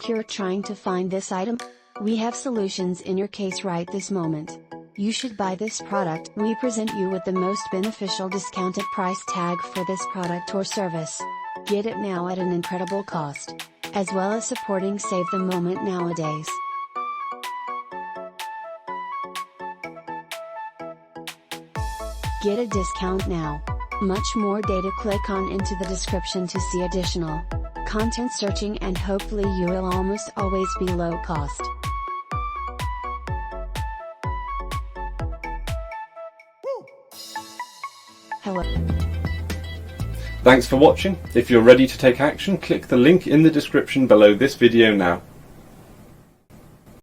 insecure trying to find this item? We have solutions in your case right this moment. You should buy this product. We present you with the most beneficial discounted price tag for this product or service. Get it now at an incredible cost, as well as supporting Save the Moment nowadays. Get a discount now. Much more data. Click on into the description to see additional content searching, and hopefully you will almost always be low cost. Hello. Thanks for watching. If you're ready to take action, click the link in the description below this video now.